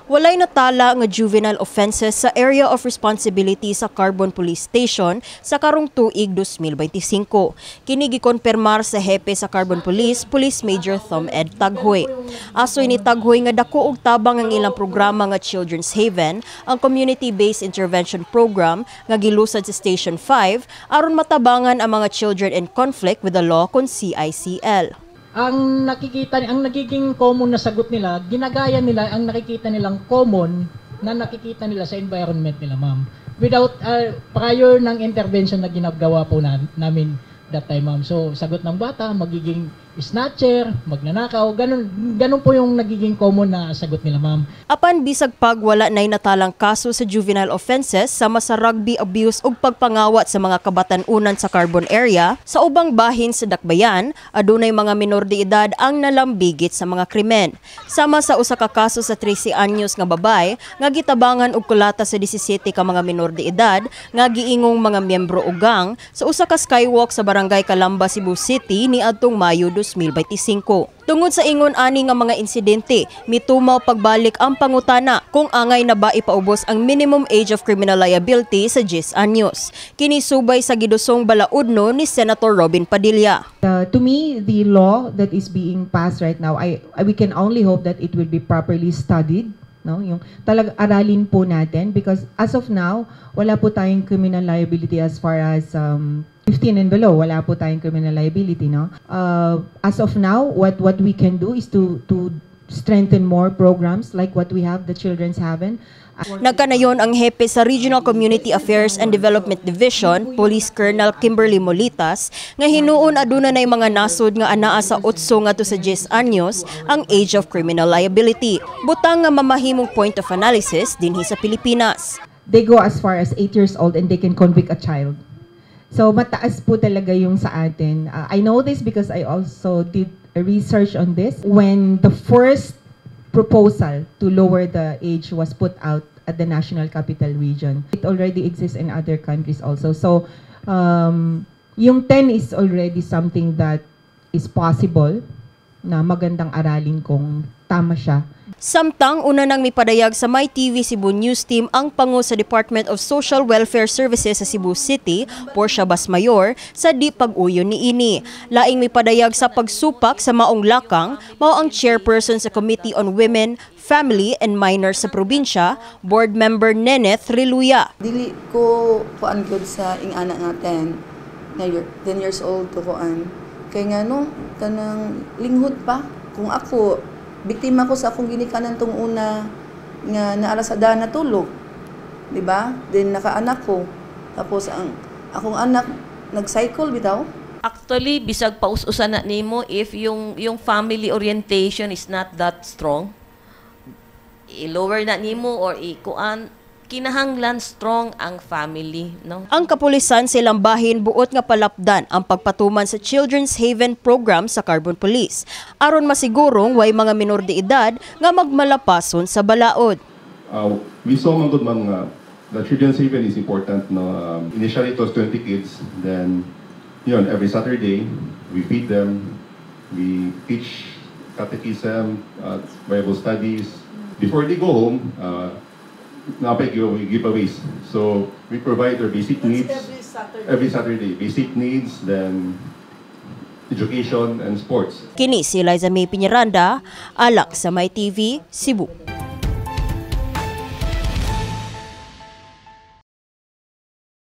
walay natala nga juvenile offenses sa Area of Responsibility sa Carbon Police Station sa karong tuig 2025. Kini gikonpermar sa hepe sa Carbon Police, Police Major Thom Ed Taghoy. Asoy ni Taghoy nga dako og tabang ang ilang programa nga Children's Haven, ang Community-Based Intervention Program nga gilusad sa Station 5 aron matabangan ang mga children in conflict with the law kon CICL. Ang nagiging common na sagot nila, ginagaya nila ang nakikita nilang common na nakikita nila sa environment nila, ma'am. Without prior ng intervention na ginagawa po namin that time, ma'am. So, sagot ng bata, magiging snatcher, magnanakaw, ganun po yung nagiging common na sagot nila, ma'am. Apan bisag pag wala nay natalang kaso sa juvenile offenses sama sa rugby abuse ug pagpangawat sa mga kabatan-unan sa Carbon Area, sa ubang bahin sa Dakbayan, adunay mga minor de edad ang nalambigit sa mga krimen. Sama sa usa ka kaso sa 13 anyos nga babay nga gitabangan og kulata sa 17 ka mga minor de edad nga giingong mga miyembro og gang sa usa ka skywalk sa Barangay Calamba, Cebu City niadtong Mayo 2025. Tungod sa ingon ani nga mga insidente, mitumaw pagbalik ang pangutana kung angay na ba ipaubos ang minimum age of criminal liability sa 10 anyos. Kini subay sa gidusong balaudno ni Senator Robin Padilla. To me, the law that is being passed right now, we can only hope that it will be properly studied. No, yung aralin po natin, because as of now, wala po tayong criminal liability as far as 15 and below, wala po tayong criminal liability, no? As of now, what we can do is to strengthen more programs like what we have, the Children's Haven. Nagkanayon ang hepe sa Regional Community Affairs and Development Division, Police Colonel Kimberly Molitas, nga hinuon aduna nay mga nasod nga anaa sa 8 ngadto sa 10 anyos ang age of criminal liability. Butang nga mamahimong point of analysis dinhi sa Pilipinas. They go as far as 8 years old and they can convict a child. So mataas po talaga yung sa atin. I know this because I also did a research on this. When the first proposal to lower the age was put out at the National Capital Region, it already exists in other countries also. So yung 10 is already something that is possible na magandang aralin kung tama siya. Samtang una nang mipadayag sa MyTV Cebu News Team ang pangu sa Department of Social Welfare Services sa Cebu City, Portia Basmayor, sa di pag-uyon niini. Laing mipadayag sa pagsupak sa maong lakang, mao ang chairperson sa Committee on Women, Family and Minors sa probinsya, board member Neneth Riluya. Dili ko kuan gud sa ingana natin na 10 years old to kuan. Kay nga no, kanang linghod pa kung ako biktima ko sa akong ginikanan tong una nga naara sa dana tulog. Di ba? Then nakaanak ko. Tapos ang akong anak nag-cycle bitaw. Actually, bisag paus-usan na nimo if yung family orientation is not that strong. I-lower na nimo or ikuan kinahanglan strong ang family, no? Ang kapulisan silang bahin buot nga palapdan ang pagpatuman sa Children's Haven program sa Carbon Police aron masigurong way mga minor de edad nga magmalapason sa balaod. We saw man good the Children's Haven is important, no? Initially it was 20 kids, then every Saturday we feed them, we teach catechism, Bible studies. Before they go home, giveaways. So we provide their basic needs every Saturday. Basic needs, then education and sports. Kini si Liza May Piñaranda, alak sa MyTV, Cebu.